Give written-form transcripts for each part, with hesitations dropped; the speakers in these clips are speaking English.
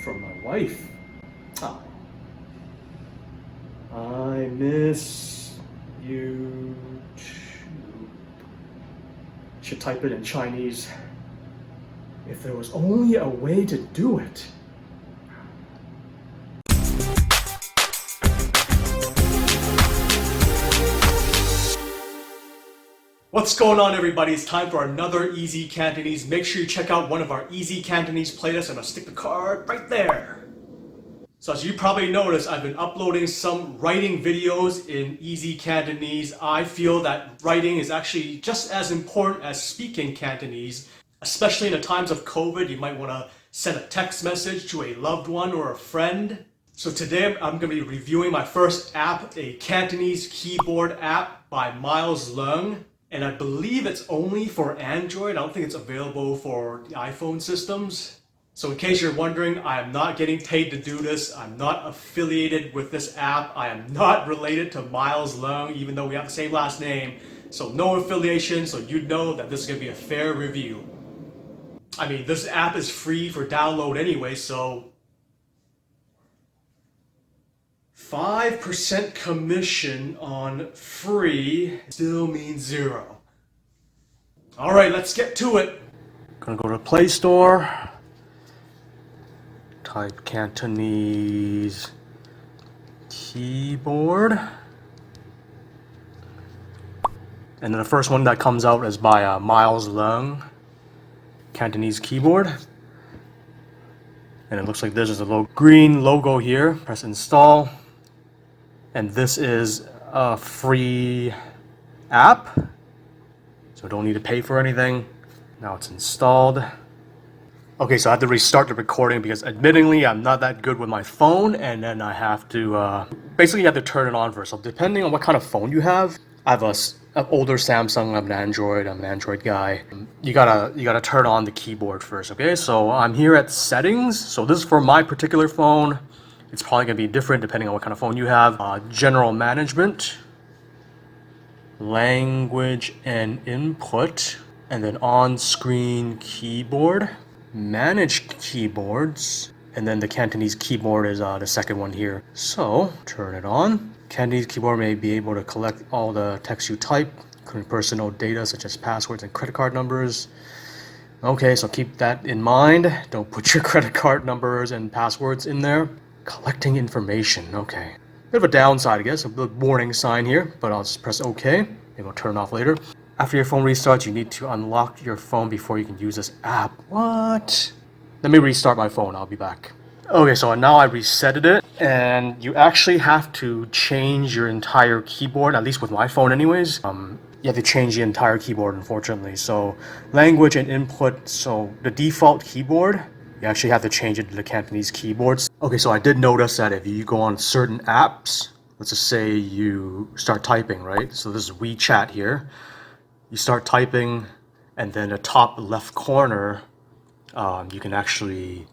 from my wife. Ah. I miss you too. Should type it in Chinese. If there was only a way to do it. What's going on, everybody? It's time for another EZ Cantonese. Make sure you check out one of our EZ Cantonese playlists. I'm gonna stick the card right there. So as you probably noticed, I've been uploading some writing videos in EZ Cantonese. I feel that writing is actually just as important as speaking Cantonese, especially in the times of COVID. You might want to send a text message to a loved one or a friend. So today I'm going to be reviewing my first app, a Cantonese keyboard app by Leung. And I believe it's only for Android. I don't think it's available for the iPhone systems. So in case you're wondering, I am not getting paid to do this. I'm not affiliated with this app. I am not related to Leung, even though we have the same last name. So no affiliation, so you know that this is going to be a fair review. I mean, this app is free for download anyway, so 5% commission on free still means zero. Alright, let's get to it. Gonna go to Play Store. Type Cantonese keyboard. And then the first one that comes out is by Leung. Cantonese keyboard. And it looks like this is a little green logo here. Press install. And this is a free app, so don't need to pay for anything. Now it's installed. Okay, so I have to restart the recording because admittingly I'm not that good with my phone, and then I have to basically you have to turn it on first. So depending on what kind of phone you have, I have an older Samsung, I'm an Android guy. You gotta turn on the keyboard first, okay? So I'm here at settings. So this is for my particular phone. It's probably going to be different depending on what kind of phone you have. General management, language and input, and then on-screen keyboard, manage keyboards, and then the Cantonese keyboard is the second one here. So turn it on. Cantonese keyboard may be able to collect all the text you type, including personal data such as passwords and credit card numbers. Okay, so keep that in mind. Don't put your credit card numbers and passwords in there. Collecting information, okay. Bit of a downside, I guess, a little warning sign here, but I'll just press OK. Maybe I'll turn it off later. After your phone restarts, you need to unlock your phone before you can use this app. What? Let me restart my phone, I'll be back. Okay, so now I resetted it, and you actually have to change your entire keyboard, at least with my phone anyways. You have to change the entire keyboard, unfortunately. So language and input, so the default keyboard, you actually have to change it to the Cantonese keyboards. Okay, so I did notice that if you go on certain apps, let's just say you start typing, right? So this is WeChat here. You start typing, and then the top left corner, you can actually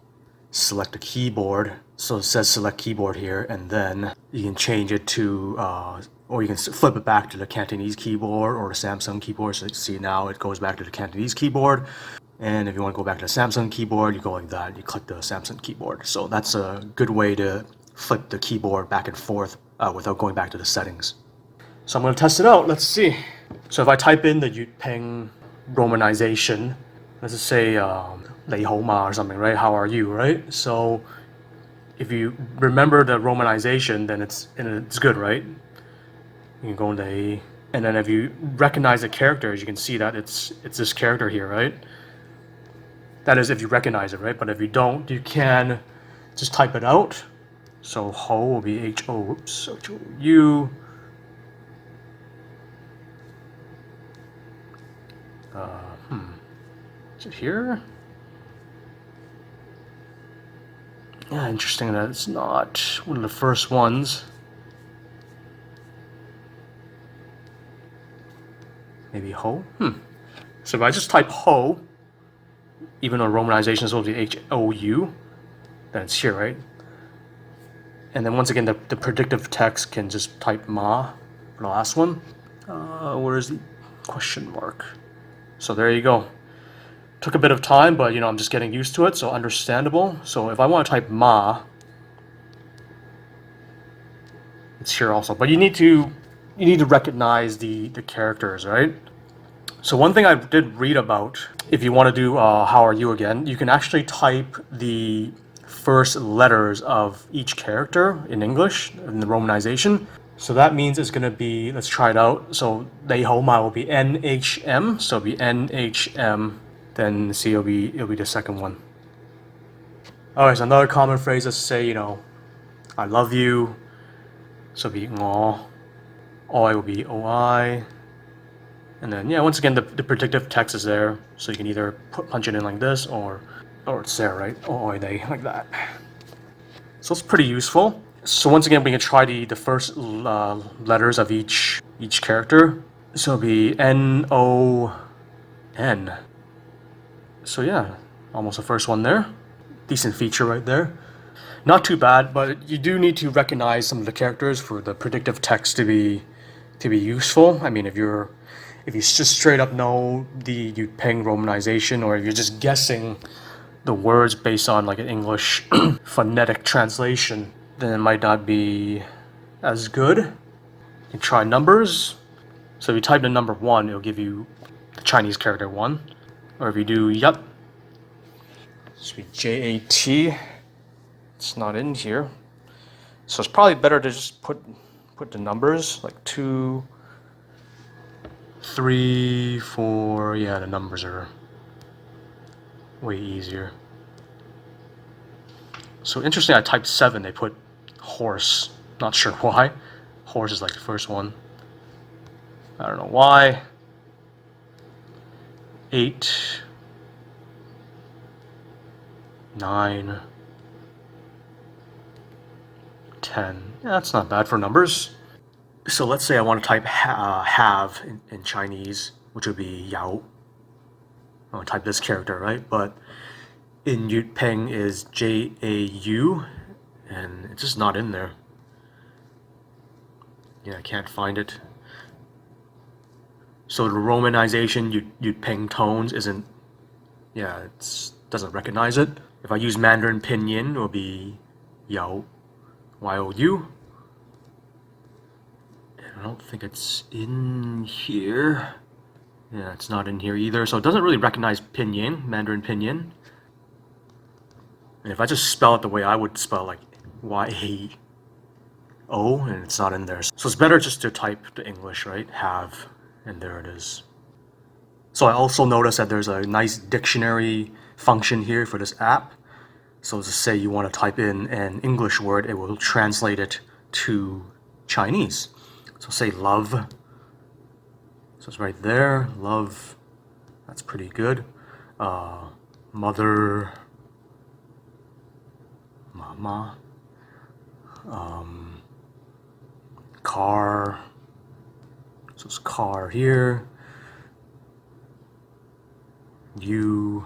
select a keyboard. So it says select keyboard here, and then you can change it to, or you can flip it back to the Cantonese keyboard or the Samsung keyboard. So you see now it goes back to the Cantonese keyboard. And if you want to go back to the Samsung keyboard, you go like that, you click the Samsung keyboard. So that's a good way to flip the keyboard back and forth without going back to the settings. So I'm going to test it out. Let's see. So if I type in the Yutping romanization, let's just say Lei Hou Ma or something, right? How are you, right? So if you remember the romanization, then it's good, right? You can go into and then if you recognize the characters, you can see that it's this character here, right? That is if you recognize it, right? But if you don't, you can just type it out. So Ho will be H-O-U. Is it here? Yeah, interesting that it's not one of the first ones. Maybe Ho? So if I just type Ho, even though romanization is supposed to be H-O-U, then it's here, right? And then once again, the predictive text can just type Ma for the last one. Where is the question mark? So there you go. Took a bit of time, but I'm just getting used to it, so understandable. So if I want to type ma, it's here also. But you need to recognize the characters, right? So one thing I did read about, if you want to do how are you again, you can actually type the first letters of each character in English in the romanization. So that means it's going to be, let's try it out. So Nei Hou Ma will be NHM, so it'll be NHM, then C will be the second one. Alright, so another common phrase is to say, I love you. So it'll be Ngo. Oi will be OI. And then, once again, the predictive text is there. So you can either punch it in like this or it's there, right? Oi they, like that. So it's pretty useful. So once again, we can try the first letters of each character. So it'll be N-O-N. So yeah, almost the first one there. Decent feature right there. Not too bad, but you do need to recognize some of the characters for the predictive text to be useful. I mean, if you just straight up know the Yutpeng romanization, or if you're just guessing the words based on like an English phonetic translation, then it might not be as good. You can try numbers. So if you type the number 1, it'll give you the Chinese character 1. Or if you do yat, it's be J-A-T. It's not in here. So it's probably better to just put the numbers, like 2, 3, 4. Yeah, the numbers are way easier. So interesting, I typed 7, they put horse. Not sure why. Horse is like the first one. I don't know why. 8, 9, 10. Yeah, that's not bad for numbers. So let's say I want to type have in Chinese, which would be Yao. I want to type this character, right? But in Yutpeng is J-A-U, and it's just not in there. Yeah, I can't find it. So the romanization Yutpeng tones isn't, it doesn't recognize it. If I use Mandarin Pinyin, it will be Yao, Y-O-U. And I don't think it's in here. Yeah, it's not in here either. So it doesn't really recognize Pinyin, Mandarin Pinyin. And if I just spell it the way I would spell, like Y-A-O, and it's not in there. So it's better just to type the English, right? Have, and there it is. So I also noticed that there's a nice dictionary function here for this app. So to say you want to type in an English word, it will translate it to Chinese. So say love. So it's right there, love. That's pretty good. Mother, mama. Car. So it's car here. You.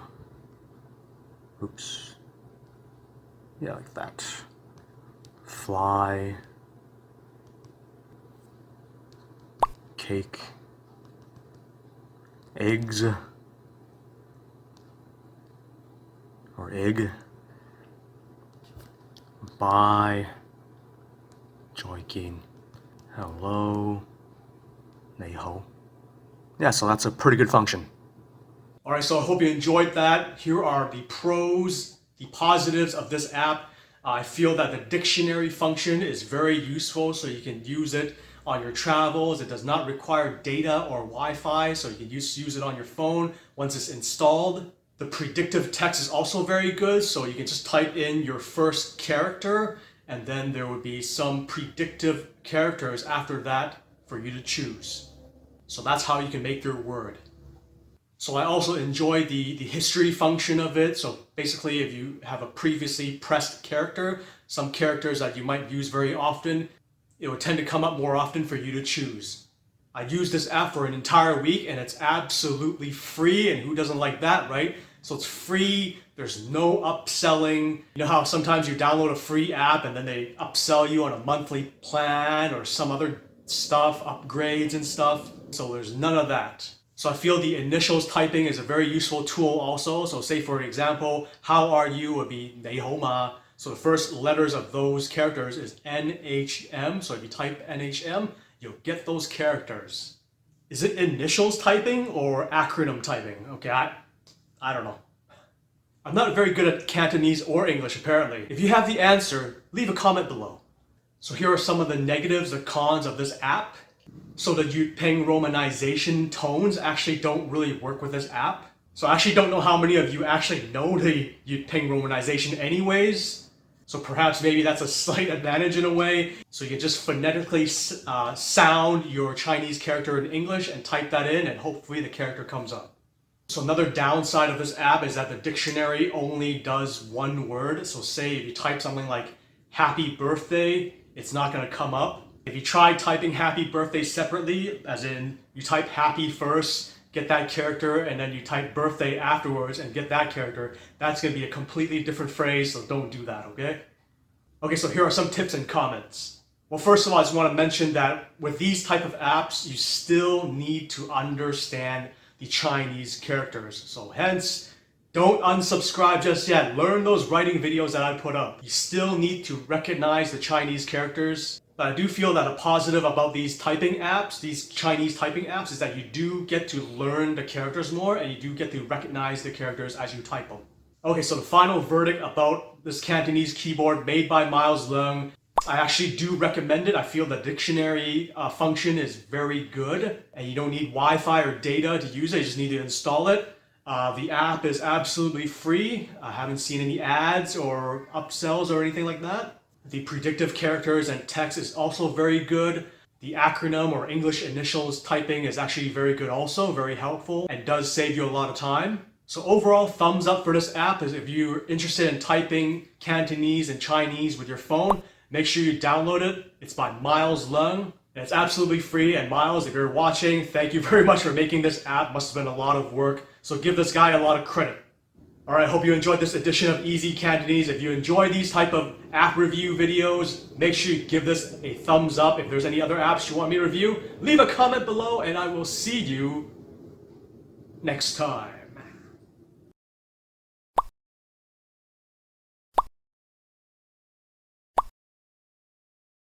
Oops. Yeah, like that. Fly. Cake. Eggs. Or egg. Bye. Joiking. Hello. Nei Hou. Yeah, so that's a pretty good function. Alright, so I hope you enjoyed that. Here are the pros, the positives of this app. I feel that the dictionary function is very useful, so you can use it on your travels. It does not require data or Wi-Fi, so you can use it on your phone once it's installed. The predictive text is also very good, so you can just type in your first character, and then there would be some predictive characters after that for you to choose. So that's how you can make your word. So I also enjoy the history function of it. So basically, if you have a previously pressed character, some characters that you might use very often, it will tend to come up more often for you to choose. I used this app for an entire week, and it's absolutely free, and who doesn't like that, right? So it's free, there's no upselling. You know how sometimes you download a free app and then they upsell you on a monthly plan or some other stuff, upgrades and stuff. So there's none of that. So I feel the initials typing is a very useful tool also. So say for example, how are you would be 你好嗎. So the first letters of those characters is NHM. So if you type NHM, you'll get those characters. Is it initials typing or acronym typing? Okay, I don't know. I'm not very good at Cantonese or English apparently. If you have the answer, leave a comment below. So here are some of the negatives or cons of this app. So the Yutping romanization tones actually don't really work with this app. So I actually don't know how many of you actually know the Yutping romanization anyways. So perhaps maybe that's a slight advantage in a way. So you can just phonetically sound your Chinese character in English and type that in and hopefully the character comes up. So another downside of this app is that the dictionary only does one word. So say if you type something like happy birthday, it's not going to come up. If you try typing happy birthday separately, as in you type happy first, get that character, and then you type birthday afterwards and get that character, that's going to be a completely different phrase, so don't do that, okay? Okay, so here are some tips and comments. Well, first of all, I just want to mention that with these type of apps, you still need to understand the Chinese characters. So hence, don't unsubscribe just yet. Learn those writing videos that I put up. You still need to recognize the Chinese characters. But I do feel that a positive about these typing apps, these Chinese typing apps, is that you do get to learn the characters more and you do get to recognize the characters as you type them. Okay, so the final verdict about this Cantonese keyboard made by Miles Leung, I actually do recommend it. I feel the dictionary function is very good and you don't need Wi-Fi or data to use it, you just need to install it. The app is absolutely free. I haven't seen any ads or upsells or anything like that. The predictive characters and text is also very good. The acronym or English initials typing is actually very good also, very helpful, and does save you a lot of time. So overall, thumbs up for this app. Is if you're interested in typing Cantonese and Chinese with your phone, make sure you download it. It's by Miles Leung. And it's absolutely free. And Miles, if you're watching, thank you very much for making this app. Must have been a lot of work. So give this guy a lot of credit. Alright, hope you enjoyed this edition of EZ Cantonese. If you enjoy these type of app review videos, make sure you give this a thumbs up. If there's any other apps you want me to review, leave a comment below and I will see you next time.